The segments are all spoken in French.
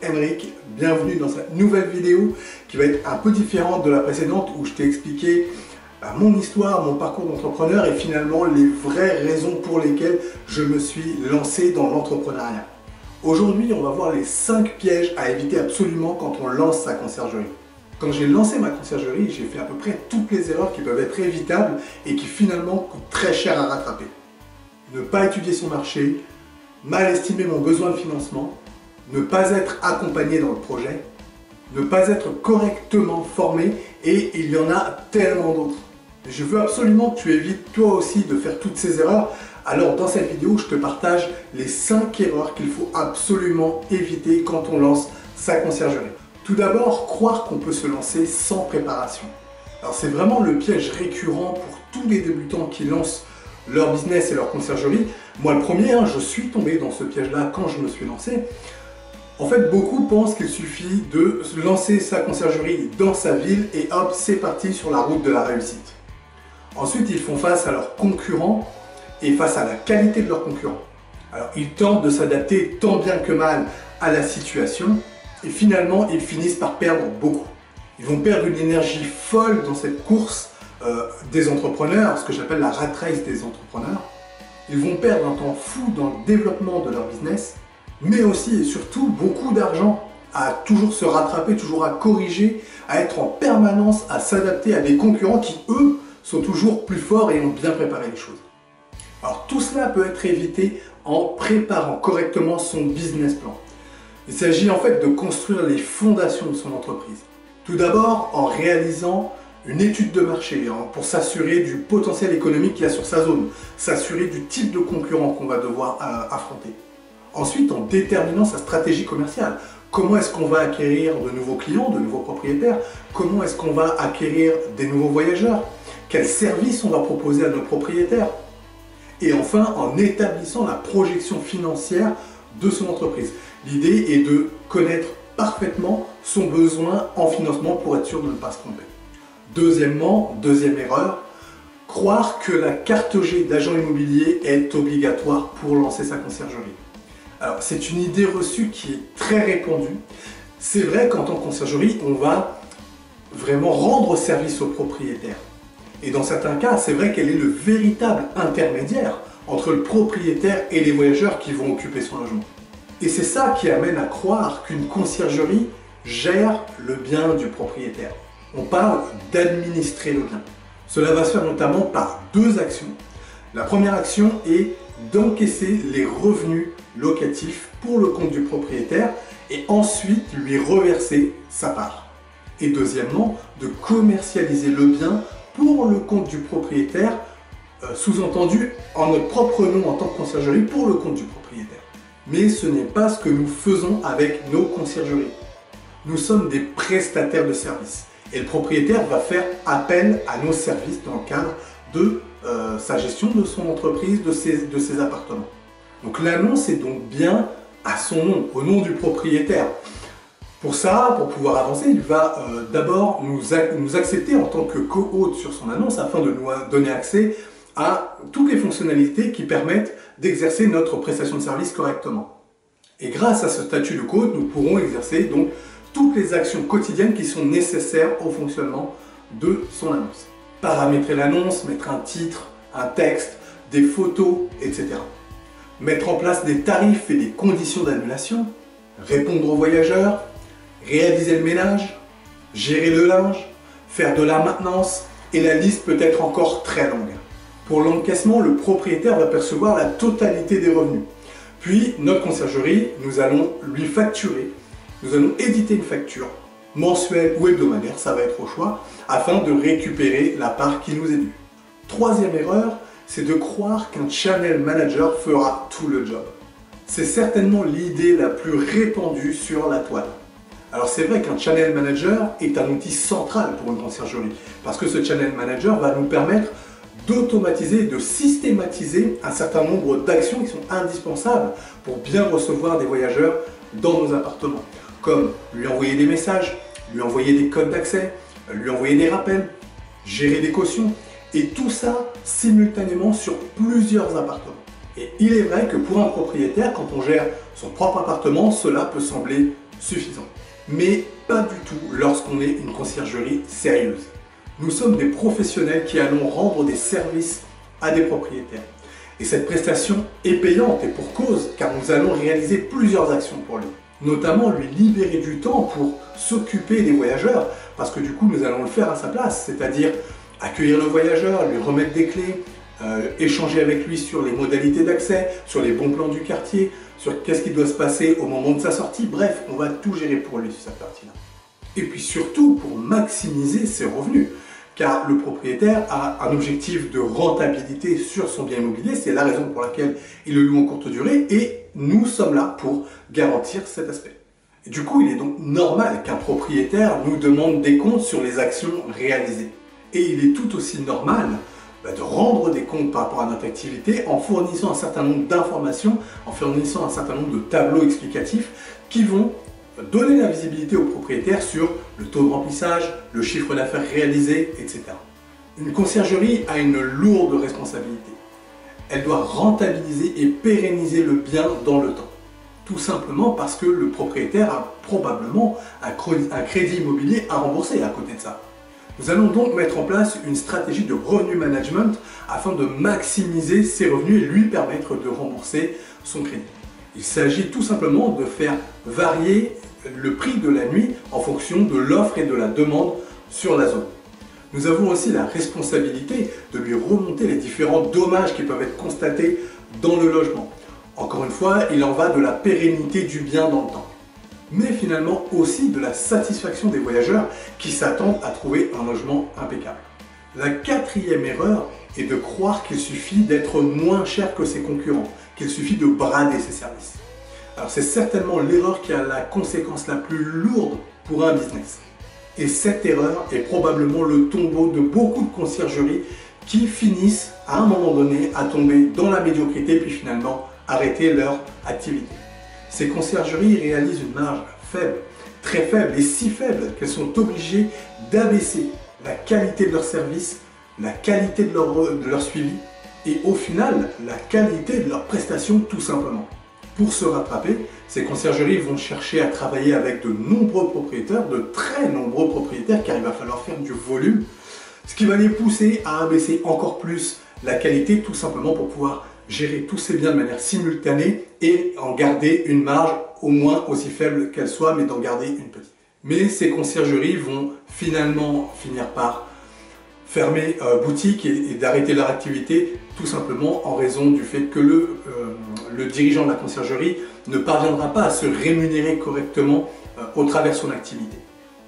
Emeric, bienvenue dans cette nouvelle vidéo qui va être un peu différente de la précédente où je t'ai expliqué mon histoire, mon parcours d'entrepreneur et finalement les vraies raisons pour lesquelles je me suis lancé dans l'entrepreneuriat. Aujourd'hui, on va voir les 5 pièges à éviter absolument quand on lance sa conciergerie. Quand j'ai lancé ma conciergerie, j'ai fait à peu près toutes les erreurs qui peuvent être évitables et qui finalement coûtent très cher à rattraper. Ne pas étudier son marché, mal estimer mon besoin de financement, ne pas être accompagné dans le projet, ne pas être correctement formé et il y en a tellement d'autres. Je veux absolument que tu évites toi aussi de faire toutes ces erreurs. Alors dans cette vidéo, je te partage les 5 erreurs qu'il faut absolument éviter quand on lance sa conciergerie. Tout d'abord, croire qu'on peut se lancer sans préparation. Alors c'est vraiment le piège récurrent pour tous les débutants qui lancent leur business et leur conciergerie. Moi le premier, je suis tombé dans ce piège-là quand je me suis lancé. En fait, beaucoup pensent qu'il suffit de lancer sa conciergerie dans sa ville et hop, c'est parti sur la route de la réussite. Ensuite, ils font face à leurs concurrents et face à la qualité de leurs concurrents. Alors, ils tentent de s'adapter tant bien que mal à la situation et finalement, ils finissent par perdre beaucoup. Ils vont perdre une énergie folle dans cette course des entrepreneurs, ce que j'appelle la rat race des entrepreneurs. Ils vont perdre un temps fou dans le développement de leur business, mais aussi et surtout beaucoup d'argent à toujours se rattraper, toujours à corriger, à être en permanence, à s'adapter à des concurrents qui, eux, sont toujours plus forts et ont bien préparé les choses. Alors tout cela peut être évité en préparant correctement son business plan. Il s'agit en fait de construire les fondations de son entreprise. Tout d'abord en réalisant une étude de marché pour s'assurer du potentiel économique qu'il y a sur sa zone, s'assurer du type de concurrent qu'on va devoir affronter. Ensuite, en déterminant sa stratégie commerciale. Comment est-ce qu'on va acquérir de nouveaux clients, de nouveaux propriétaires? Comment est-ce qu'on va acquérir des nouveaux voyageurs? Quels services on va proposer à nos propriétaires? Et enfin, en établissant la projection financière de son entreprise. L'idée est de connaître parfaitement son besoin en financement pour être sûr de ne pas se tromper. Deuxièmement, deuxième erreur, croire que la carte G d'agent immobilier est obligatoire pour lancer sa conciergerie. Alors, c'est une idée reçue qui est très répandue. C'est vrai qu'en tant que conciergerie, on va vraiment rendre service aux propriétaires. Et dans certains cas, c'est vrai qu'elle est le véritable intermédiaire entre le propriétaire et les voyageurs qui vont occuper son logement. Et c'est ça qui amène à croire qu'une conciergerie gère le bien du propriétaire. On parle d'administrer le bien. Cela va se faire notamment par 2 actions. La première action est d'encaisser les revenus locatifs pour le compte du propriétaire et ensuite lui reverser sa part. Et deuxièmement, de commercialiser le bien pour le compte du propriétaire, sous-entendu en notre propre nom en tant que conciergerie pour le compte du propriétaire. Mais ce n'est pas ce que nous faisons avec nos conciergeries. Nous sommes des prestataires de services et le propriétaire va faire appel à nos services dans le cadre de sa gestion de son entreprise, de ses appartements. Donc l'annonce est donc bien à son nom, au nom du propriétaire. Pour ça, pour pouvoir avancer, il va d'abord nous accepter en tant que co-hôte sur son annonce afin de nous donner accès à toutes les fonctionnalités qui permettent d'exercer notre prestation de service correctement. Et grâce à ce statut de co-hôte, nous pourrons exercer donc toutes les actions quotidiennes qui sont nécessaires au fonctionnement de son annonce. Paramétrer l'annonce, mettre un titre, un texte, des photos, etc. Mettre en place des tarifs et des conditions d'annulation, répondre aux voyageurs, réaliser le ménage, gérer le linge, faire de la maintenance et la liste peut être encore très longue. Pour l'encaissement, le propriétaire va percevoir la totalité des revenus. Puis, notre conciergerie, nous allons lui facturer, nous allons éditer une facture mensuelle ou hebdomadaire, ça va être au choix, afin de récupérer la part qui nous est due. Troisième erreur, c'est de croire qu'un channel manager fera tout le job. C'est certainement l'idée la plus répandue sur la toile. Alors c'est vrai qu'un channel manager est un outil central pour une conciergerie, parce que ce channel manager va nous permettre d'automatiser, de systématiser un certain nombre d'actions qui sont indispensables pour bien recevoir des voyageurs dans nos appartements, comme lui envoyer des messages, lui envoyer des codes d'accès, lui envoyer des rappels, gérer des cautions, et tout ça simultanément sur plusieurs appartements. Et il est vrai que pour un propriétaire, quand on gère son propre appartement, cela peut sembler suffisant. Mais pas du tout lorsqu'on est une conciergerie sérieuse. Nous sommes des professionnels qui allons rendre des services à des propriétaires. Et cette prestation est payante et pour cause, car nous allons réaliser plusieurs actions pour lui. Notamment lui libérer du temps pour s'occuper des voyageurs, parce que du coup nous allons le faire à sa place, c'est-à-dire accueillir le voyageur, lui remettre des clés, échanger avec lui sur les modalités d'accès, sur les bons plans du quartier, sur qu'est-ce qui doit se passer au moment de sa sortie. Bref, on va tout gérer pour lui sur cette partie-là. Et puis surtout pour maximiser ses revenus, car le propriétaire a un objectif de rentabilité sur son bien immobilier, c'est la raison pour laquelle il le loue en courte durée et nous sommes là pour garantir cet aspect. Et du coup, il est donc normal qu'un propriétaire nous demande des comptes sur les actions réalisées. Et il est tout aussi normal de rendre des comptes par rapport à notre activité en fournissant un certain nombre d'informations, en fournissant un certain nombre de tableaux explicatifs qui vont donner la visibilité au propriétaire sur le taux de remplissage, le chiffre d'affaires réalisé, etc. Une conciergerie a une lourde responsabilité. Elle doit rentabiliser et pérenniser le bien dans le temps. Tout simplement parce que le propriétaire a probablement un crédit immobilier à rembourser à côté de ça. Nous allons donc mettre en place une stratégie de revenu management afin de maximiser ses revenus et lui permettre de rembourser son crédit. Il s'agit tout simplement de faire varier le prix de la nuit en fonction de l'offre et de la demande sur la zone. Nous avons aussi la responsabilité de lui remonter les différents dommages qui peuvent être constatés dans le logement. Encore une fois, il en va de la pérennité du bien dans le temps. Mais finalement aussi de la satisfaction des voyageurs qui s'attendent à trouver un logement impeccable. La quatrième erreur est de croire qu'il suffit d'être moins cher que ses concurrents, qu'il suffit de brader ses services. Alors c'est certainement l'erreur qui a la conséquence la plus lourde pour un business. Et cette erreur est probablement le tombeau de beaucoup de conciergeries qui finissent à un moment donné à tomber dans la médiocrité puis finalement arrêter leur activité. Ces conciergeries réalisent une marge faible, très faible et si faible qu'elles sont obligées d'abaisser la qualité de leur service, la qualité de leur suivi et au final la qualité de leurs prestations tout simplement. Pour se rattraper, ces conciergeries vont chercher à travailler avec de nombreux propriétaires, de très nombreux propriétaires car il va falloir faire du volume, ce qui va les pousser à abaisser encore plus la qualité tout simplement pour pouvoir gérer tous ces biens de manière simultanée et en garder une marge au moins aussi faible qu'elle soit, mais d'en garder une petite. Mais ces conciergeries vont finalement finir par fermer boutique et d'arrêter leur activité tout simplement en raison du fait que le dirigeant de la conciergerie ne parviendra pas à se rémunérer correctement au travers de son activité.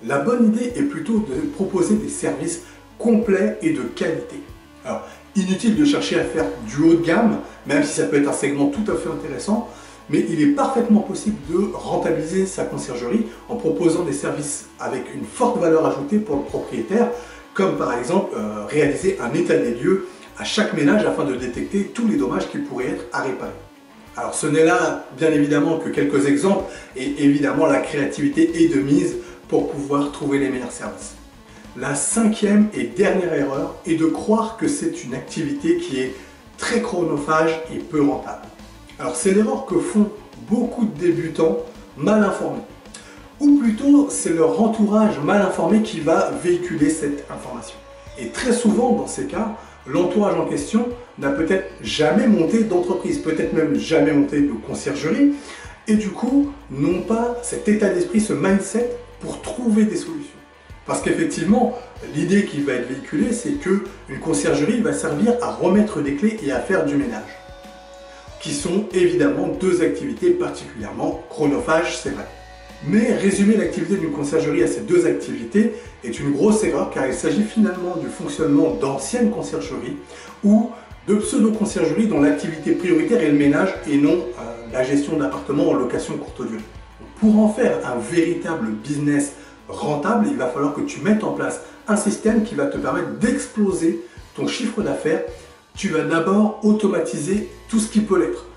La bonne idée est plutôt de proposer des services complets et de qualité. Alors, inutile de chercher à faire du haut de gamme, même si ça peut être un segment tout à fait intéressant, mais il est parfaitement possible de rentabiliser sa conciergerie en proposant des services avec une forte valeur ajoutée pour le propriétaire, comme par exemple réaliser un état des lieux à chaque ménage afin de détecter tous les dommages qui pourraient être à réparer. Alors ce n'est là bien évidemment que quelques exemples et évidemment la créativité est de mise pour pouvoir trouver les meilleurs services. La cinquième et dernière erreur est de croire que c'est une activité qui est très chronophage et peu rentable. Alors c'est l'erreur que font beaucoup de débutants mal informés. Ou plutôt c'est leur entourage mal informé qui va véhiculer cette information. Et très souvent dans ces cas, l'entourage en question n'a peut-être jamais monté d'entreprise, peut-être même jamais monté de conciergerie, et du coup n'ont pas cet état d'esprit, ce mindset pour trouver des solutions. Parce qu'effectivement, l'idée qui va être véhiculée, c'est qu'une conciergerie va servir à remettre des clés et à faire du ménage. Qui sont évidemment deux activités particulièrement chronophages, c'est vrai. Mais résumer l'activité d'une conciergerie à ces deux activités est une grosse erreur car il s'agit finalement du fonctionnement d'anciennes conciergeries ou de pseudo-conciergeries dont l'activité prioritaire est le ménage et non la gestion d'appartements en location courte durée. Pour en faire un véritable business rentable, il va falloir que tu mettes en place un système qui va te permettre d'exploser ton chiffre d'affaires. Tu vas d'abord automatiser tout ce qui peut l'être.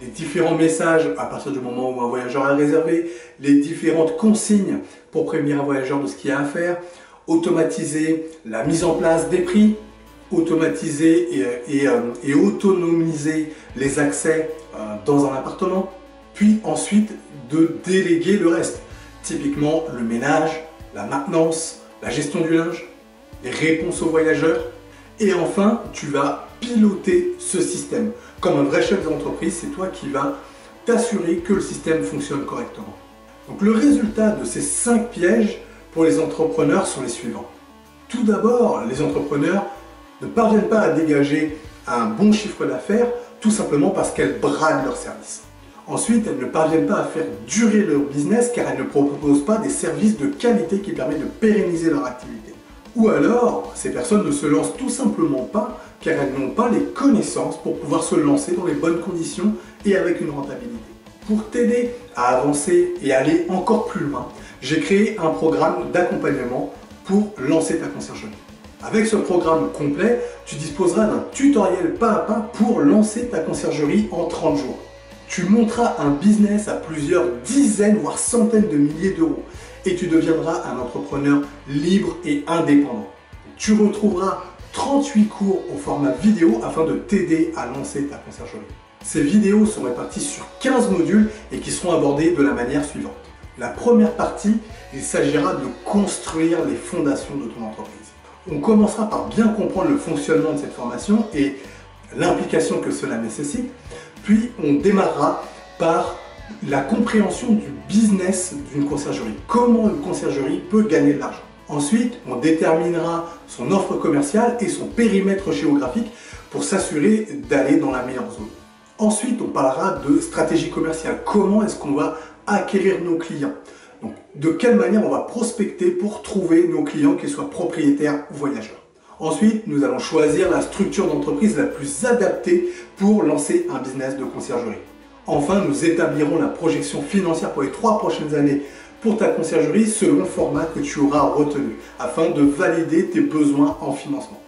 Les différents messages à partir du moment où un voyageur est réservé, les différentes consignes pour prévenir un voyageur de ce qu'il y a à faire, automatiser la mise en place des prix, automatiser et autonomiser les accès dans un appartement, puis ensuite de déléguer le reste. Typiquement le ménage, la maintenance, la gestion du linge, les réponses aux voyageurs. Et enfin, tu vas piloter ce système. Comme un vrai chef d'entreprise, c'est toi qui vas t'assurer que le système fonctionne correctement. Donc le résultat de ces 5 pièges pour les entrepreneurs sont les suivants. Tout d'abord, les entrepreneurs ne parviennent pas à dégager un bon chiffre d'affaires tout simplement parce qu'elles bradent leurs services. Ensuite, elles ne parviennent pas à faire durer leur business car elles ne proposent pas des services de qualité qui permettent de pérenniser leur activité. Ou alors, ces personnes ne se lancent tout simplement pas car elles n'ont pas les connaissances pour pouvoir se lancer dans les bonnes conditions et avec une rentabilité. Pour t'aider à avancer et aller encore plus loin, j'ai créé un programme d'accompagnement pour lancer ta conciergerie. Avec ce programme complet, tu disposeras d'un tutoriel pas à pas pour lancer ta conciergerie en 30 jours. Tu monteras un business à plusieurs dizaines, voire centaines de milliers d'euros et tu deviendras un entrepreneur libre et indépendant. Tu retrouveras 38 cours au format vidéo afin de t'aider à lancer ta conciergerie. Ces vidéos sont réparties sur 15 modules et qui seront abordés de la manière suivante. La première partie, il s'agira de construire les fondations de ton entreprise. On commencera par bien comprendre le fonctionnement de cette formation et l'implication que cela nécessite, puis on démarrera par la compréhension du business d'une conciergerie. Comment une conciergerie peut gagner de l'argent. Ensuite, on déterminera son offre commerciale et son périmètre géographique pour s'assurer d'aller dans la meilleure zone. Ensuite, on parlera de stratégie commerciale. Comment est-ce qu'on va acquérir nos clients? Donc, de quelle manière on va prospecter pour trouver nos clients, qu'ils soient propriétaires ou voyageurs. Ensuite, nous allons choisir la structure d'entreprise la plus adaptée pour lancer un business de conciergerie. Enfin, nous établirons la projection financière pour les 3 prochaines années pour ta conciergerie selon le format que tu auras retenu afin de valider tes besoins en financement.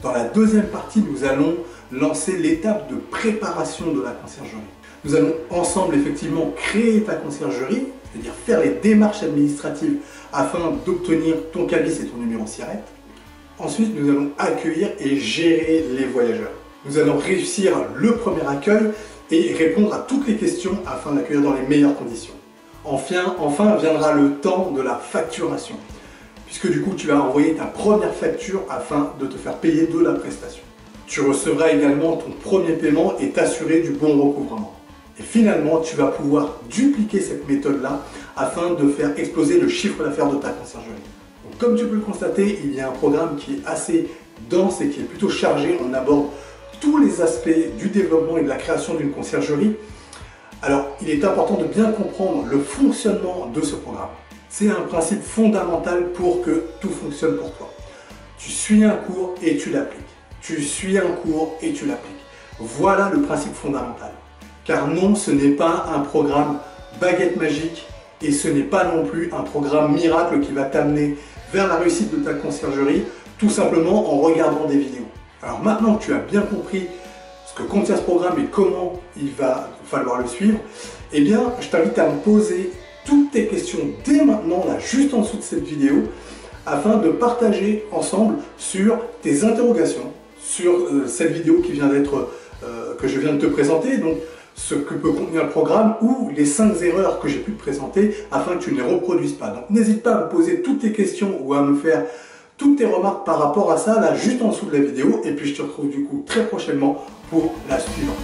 Dans la deuxième partie, nous allons lancer l'étape de préparation de la conciergerie. Nous allons ensemble effectivement créer ta conciergerie, c'est-à-dire faire les démarches administratives afin d'obtenir ton cabis et ton numéro SIRET. Ensuite, nous allons accueillir et gérer les voyageurs. Nous allons réussir le premier accueil et répondre à toutes les questions afin d'accueillir dans les meilleures conditions. Enfin viendra le temps de la facturation, puisque du coup tu vas envoyer ta première facture afin de te faire payer de la prestation. Tu recevras également ton premier paiement et t'assurer du bon recouvrement. Et finalement, tu vas pouvoir dupliquer cette méthode-là afin de faire exploser le chiffre d'affaires de ta conciergerie. Donc, comme tu peux le constater, il y a un programme qui est assez dense et qui est plutôt chargé. On aborde tous les aspects du développement et de la création d'une conciergerie. Alors, il est important de bien comprendre le fonctionnement de ce programme. C'est un principe fondamental pour que tout fonctionne pour toi. Tu suis un cours et tu l'appliques. Tu suis un cours et tu l'appliques. Voilà le principe fondamental. Car non, ce n'est pas un programme baguette magique et ce n'est pas non plus un programme miracle qui va t'amener vers la réussite de ta conciergerie tout simplement en regardant des vidéos. Alors maintenant que tu as bien compris ce que contient ce programme et comment il va falloir le suivre, eh bien je t'invite à me poser toutes tes questions dès maintenant, là juste en dessous de cette vidéo, afin de partager ensemble sur tes interrogations, sur cette vidéo qui vient d'être, que je viens de te présenter, donc ce que peut contenir le programme ou les 5 erreurs que j'ai pu te présenter afin que tu ne les reproduises pas. Donc n'hésite pas à me poser toutes tes questions ou à me faire toutes tes remarques par rapport à ça, là juste en dessous de la vidéo, et puis je te retrouve du coup très prochainement pour la suivante.